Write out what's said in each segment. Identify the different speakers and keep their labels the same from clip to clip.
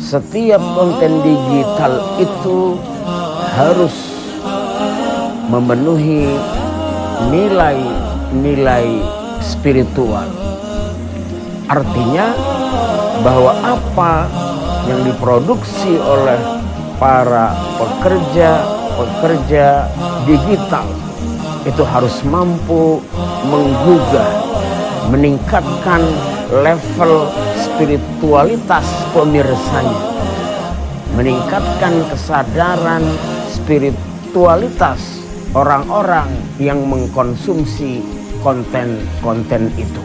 Speaker 1: setiap konten digital itu harus memenuhi nilai-nilai spiritual. Artinya bahwa apa yang diproduksi oleh para pekerja digital itu harus mampu menggugah, meningkatkan level spiritualitas pemirsanya, meningkatkan kesadaran spiritualitas orang-orang yang mengkonsumsi konten-konten itu.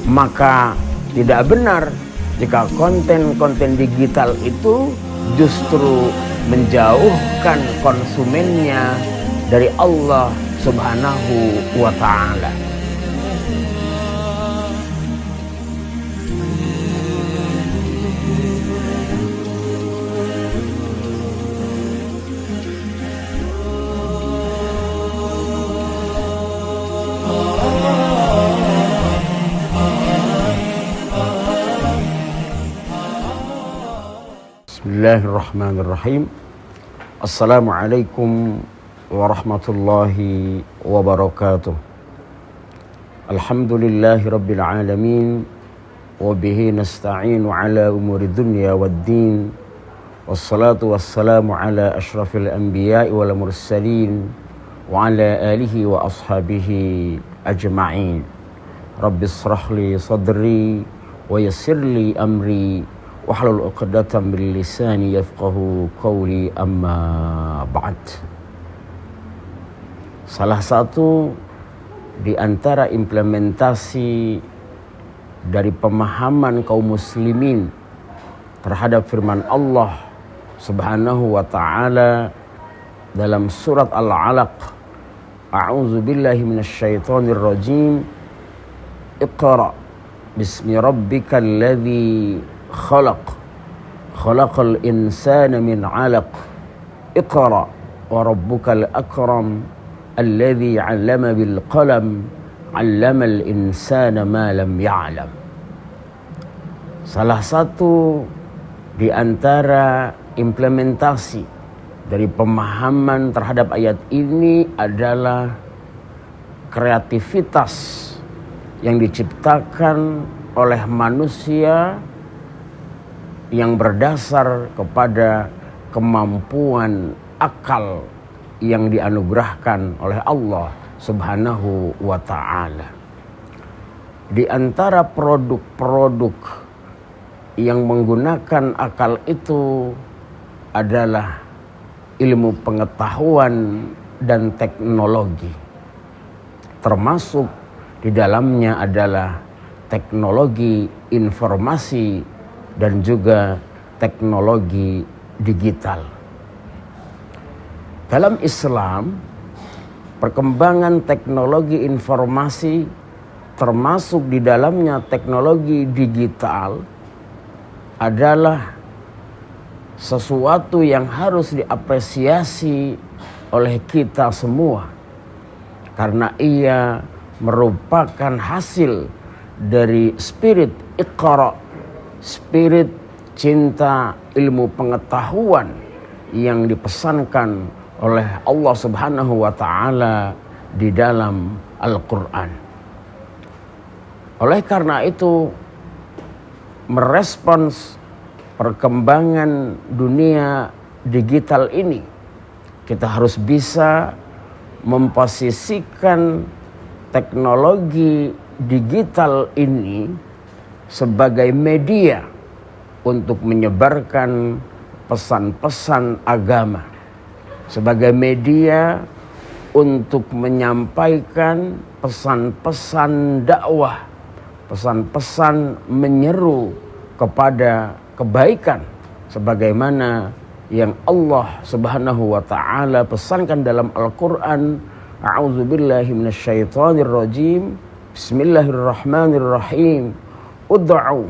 Speaker 1: Maka tidak benar jika konten-konten digital itu justru menjauhkan konsumennya dari Allah Subhanahu wa ta'ala. Bismillahirrahmanirrahim. Assalamualaikum warahmatullahi wabarakatuh. Alhamdulillahi rabbil alamin. Wabihi nasta'inu ala umuri dunya waddin. Wassalatu wassalamu ala ashrafil anbiya'i wal mursalin. Wa ala alihi wa ashabihi ajma'in. Rabbi israhli sadri wa yassirli amri wahlul 'uqdatam min lisani yafqahu qawli, amma ba'd. Salah satu di antara implementasi dari pemahaman kaum muslimin terhadap firman Allah Subhanahu wa ta'ala dalam surat Al-Alaq, a'udzu billahi minasyaitonir rajim, Iqra bismi rabbikal ladzi khalaqal insana min 'alaq, Iqra wa rabbukal akram alladzi 'allama bil qalam 'allamal insana ma lam ya'lam. Salah satu di antara implementasi dari pemahaman terhadap ayat ini adalah kreativitas yang diciptakan oleh manusia yang berdasar kepada kemampuan akal yang dianugerahkan oleh Allah Subhanahu wa ta'ala. Di antara produk-produk yang menggunakan akal itu adalah ilmu pengetahuan dan teknologi. Termasuk di dalamnya adalah teknologi informasi dan juga teknologi digital. Dalam Islam, perkembangan teknologi informasi termasuk di dalamnya teknologi digital adalah sesuatu yang harus diapresiasi oleh kita semua, karena ia merupakan hasil dari spirit Iqra, spirit cinta ilmu pengetahuan yang dipesankan oleh Allah Subhanahu wa ta'ala di dalam Al-Quran. Oleh karena itu, merespons perkembangan dunia digital ini, kita harus bisa memposisikan teknologi digital ini sebagai media untuk menyebarkan pesan-pesan agama, sebagai media untuk menyampaikan pesan-pesan dakwah, pesan-pesan menyeru kepada kebaikan sebagaimana yang Allah Subhanahu wa ta'ala pesankan dalam Al-Quran. A'udzu billahi minasyaitonir rajim. Bismillahirrahmanirrahim. Ud'u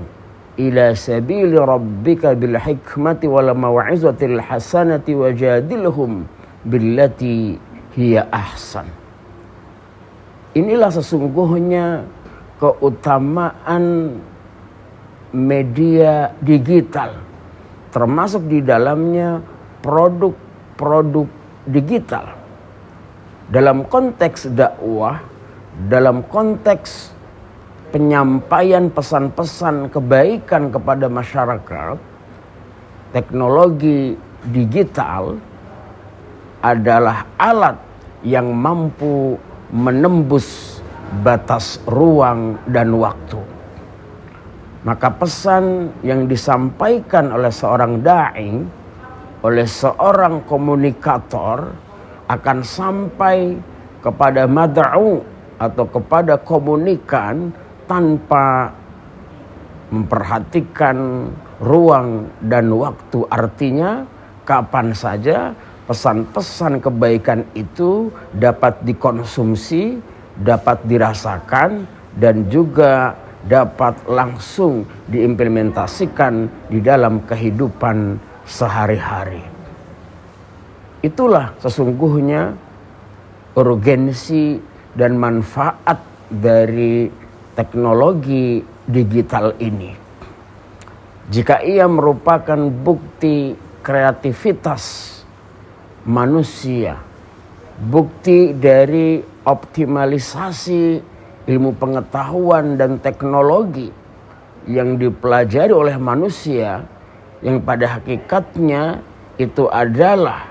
Speaker 1: ila sabili rabbika bil hikmati wal mau'izatil hasanati wajadilhum billati hiya ahsan. Inilah sesungguhnya keutamaan media digital, termasuk di dalamnya produk-produk digital. Dalam konteks dakwah, dalam konteks penyampaian pesan-pesan kebaikan kepada masyarakat, teknologi digital adalah alat yang mampu menembus batas ruang dan waktu. Maka pesan yang disampaikan oleh seorang da'i, oleh seorang komunikator akan sampai kepada mad'u atau kepada komunikan tanpa memperhatikan ruang dan waktu. Artinya kapan saja pesan-pesan kebaikan itu dapat dikonsumsi, dapat dirasakan, dan juga dapat langsung diimplementasikan di dalam kehidupan sehari-hari. Itulah sesungguhnya urgensi dan manfaat dari teknologi digital ini. Jika ia merupakan bukti kreativitas manusia, bukti dari optimalisasi ilmu pengetahuan dan teknologi yang dipelajari oleh manusia, yang pada hakikatnya itu adalah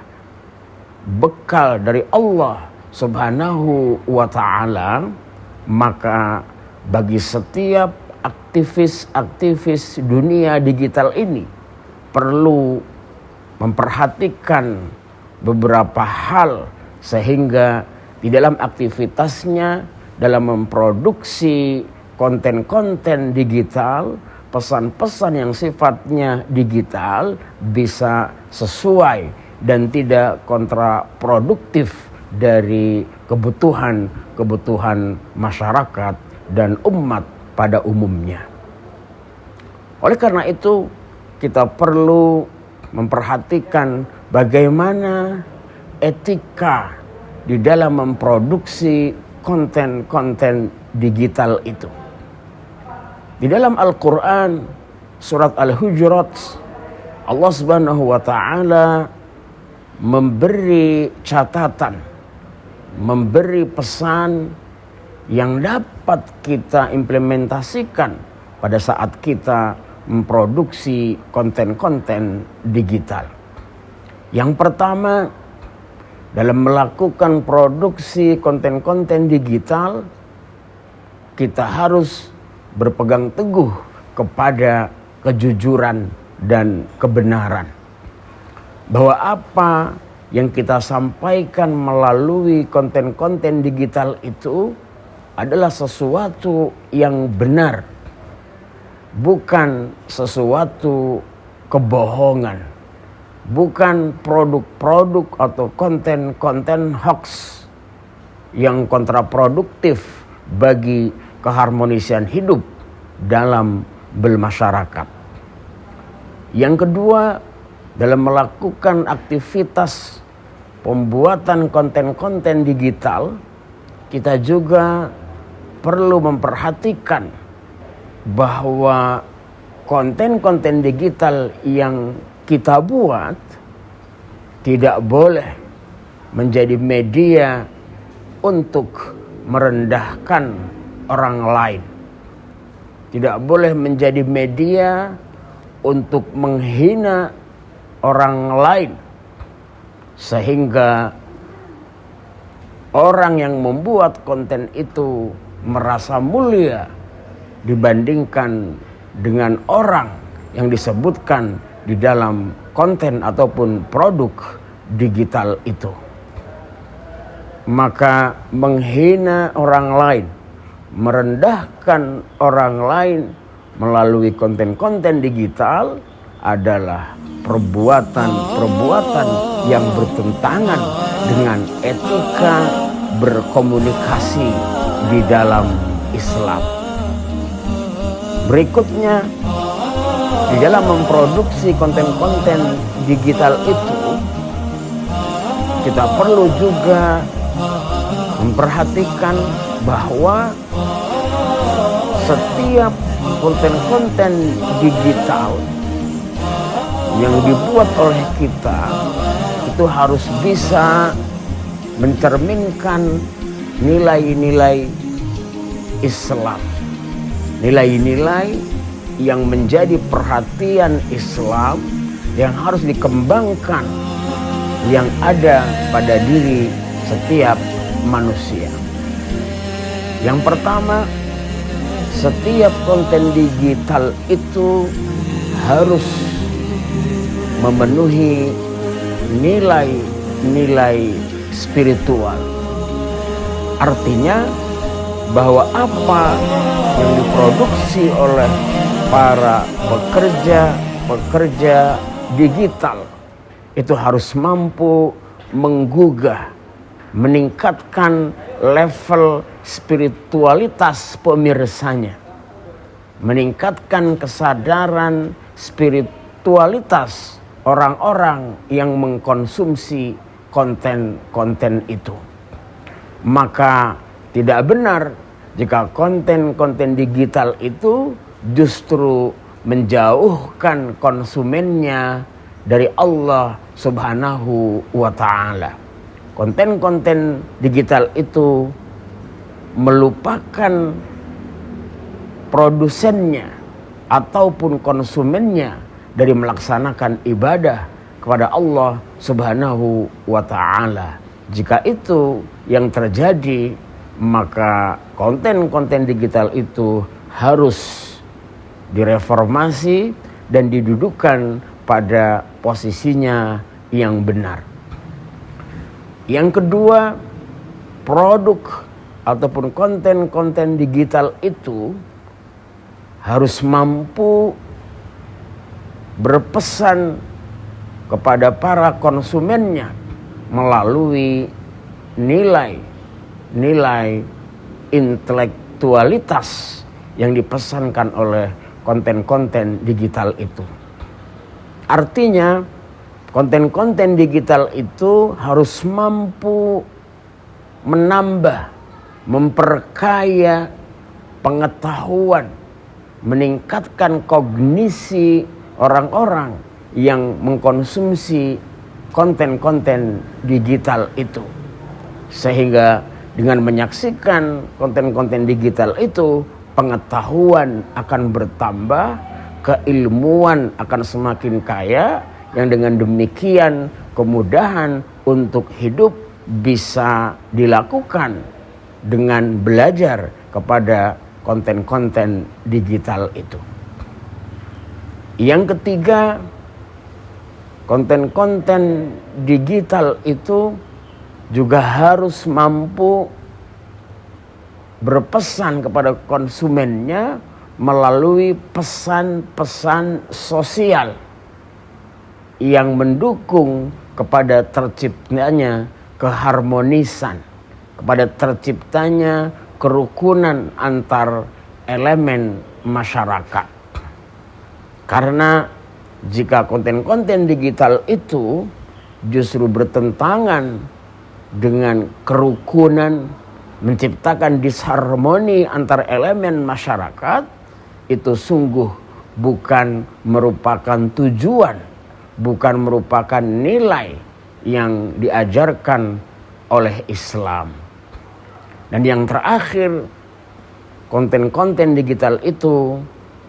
Speaker 1: bekal dari Allah Subhanahu wa ta'ala, maka bagi setiap aktivis-aktivis dunia digital ini perlu memperhatikan beberapa hal sehingga di dalam aktivitasnya, dalam memproduksi konten-konten digital, pesan-pesan yang sifatnya digital bisa sesuai dan tidak kontraproduktif dari kebutuhan masyarakat dan umat pada umumnya. Oleh karena itu, kita perlu memperhatikan bagaimana etika di dalam memproduksi konten-konten digital itu. Di dalam Al-Quran, surat Al-Hujurat, Allah Subhanahu wa ta'ala memberi catatan, memberi pesan yang dapat kita implementasikan pada saat kita memproduksi konten-konten digital. Yang pertama, dalam melakukan produksi konten-konten digital, kita harus berpegang teguh kepada kejujuran dan kebenaran. Bahwa apa yang kita sampaikan melalui konten-konten digital itu adalah sesuatu yang benar, bukan sesuatu kebohongan, bukan produk-produk atau konten-konten hoax yang kontraproduktif bagi keharmonisian hidup dalam bermasyarakat. Yang kedua, dalam melakukan aktivitas pembuatan konten-konten digital, kita juga perlu memperhatikan bahwa konten-konten digital yang kita buat tidak boleh menjadi media untuk merendahkan orang lain. Tidak boleh menjadi media untuk menghina orang lain, sehingga orang yang membuat konten itu merasa mulia dibandingkan dengan orang yang disebutkan di dalam konten ataupun produk digital itu. Maka menghina orang lain, merendahkan orang lain melalui konten-konten digital adalah perbuatan yang bertentangan dengan etika berkomunikasi di dalam Islam. Berikutnya, di dalam memproduksi konten-konten digital itu, kita perlu juga memperhatikan bahwa setiap konten-konten digital yang dibuat oleh kita itu harus bisa mencerminkan nilai-nilai Islam, nilai-nilai yang menjadi perhatian Islam yang harus dikembangkan, yang ada pada diri setiap manusia. Yang pertama, setiap konten digital itu harus memenuhi nilai-nilai spiritual. Artinya bahwa apa yang diproduksi oleh para pekerja digital itu harus mampu menggugah, meningkatkan level spiritualitas pemirsanya, meningkatkan kesadaran spiritualitas orang-orang yang mengkonsumsi konten-konten itu. Maka tidak benar jika konten-konten digital itu justru menjauhkan konsumennya dari Allah Subhanahu wa ta'ala. Konten-konten digital itu melupakan produsennya ataupun konsumennya dari melaksanakan ibadah kepada Allah Subhanahu wa ta'ala. Jika itu yang terjadi, maka konten-konten digital itu harus direformasi dan didudukan pada posisinya yang benar. Yang kedua, produk ataupun konten-konten digital itu harus mampu berpesan kepada para konsumennya melalui nilai intelektualitas yang dipesankan oleh konten-konten digital itu. Artinya, konten-konten digital itu harus mampu menambah, memperkaya pengetahuan, meningkatkan kognisi orang-orang yang mengkonsumsi konten-konten digital itu. Sehingga dengan menyaksikan konten-konten digital itu, pengetahuan akan bertambah, keilmuan akan semakin kaya, yang dengan demikian kemudahan untuk hidup bisa dilakukan dengan belajar kepada konten-konten digital itu. Yang ketiga, konten-konten digital itu juga harus mampu berpesan kepada konsumennya melalui pesan-pesan sosial yang mendukung kepada terciptanya keharmonisan, kepada terciptanya kerukunan antar elemen masyarakat. Karena jika konten-konten digital itu justru bertentangan dengan kerukunan, menciptakan disharmoni antar elemen masyarakat, itu sungguh bukan merupakan tujuan, bukan merupakan nilai yang diajarkan oleh Islam. Dan yang terakhir, konten-konten digital itu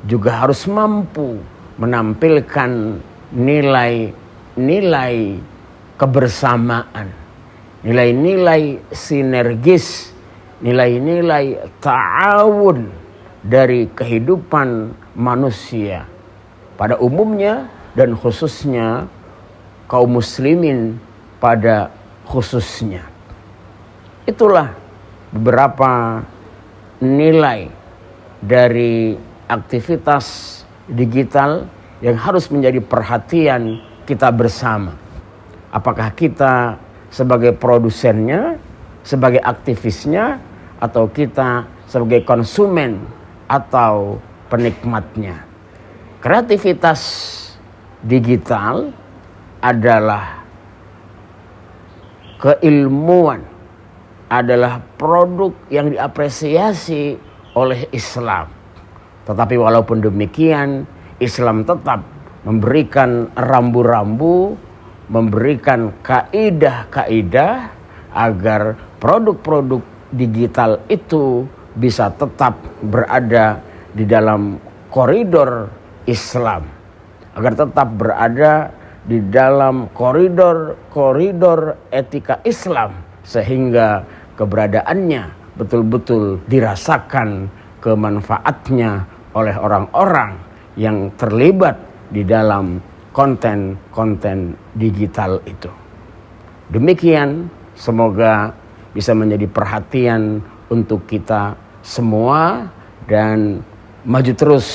Speaker 1: juga harus mampu menampilkan nilai-nilai kebersamaan, nilai-nilai sinergis, nilai-nilai ta'awun dari kehidupan manusia pada umumnya dan khususnya kaum muslimin pada khususnya. Itulah beberapa nilai dari aktivitas digital yang harus menjadi perhatian kita bersama. Apakah kita sebagai produsennya, sebagai aktivisnya, atau kita sebagai konsumen atau penikmatnya. Kreativitas digital adalah keilmuan, adalah produk yang diapresiasi oleh Islam. Tetapi walaupun demikian, Islam tetap memberikan rambu-rambu, memberikan kaidah-kaidah agar produk-produk digital itu bisa tetap berada di dalam koridor Islam, agar tetap berada di dalam koridor etika Islam, sehingga keberadaannya betul-betul dirasakan kemanfaatnya oleh orang-orang yang terlibat di dalam konten-konten digital itu. Demikian, semoga bisa menjadi perhatian untuk kita semua dan maju terus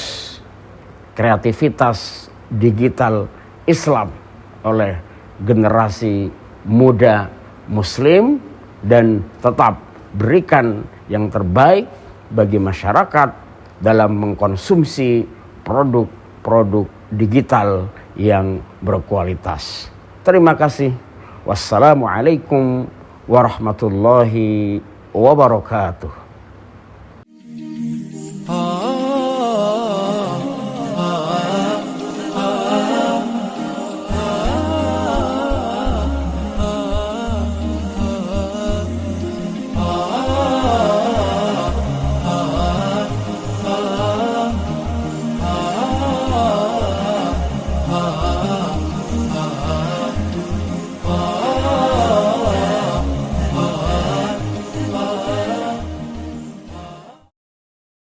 Speaker 1: kreativitas digital Islam oleh generasi muda Muslim, dan tetap berikan yang terbaik bagi masyarakat dalam mengkonsumsi produk-produk digital yang berkualitas. Terima kasih. Wassalamualaikum warahmatullahi wabarakatuh.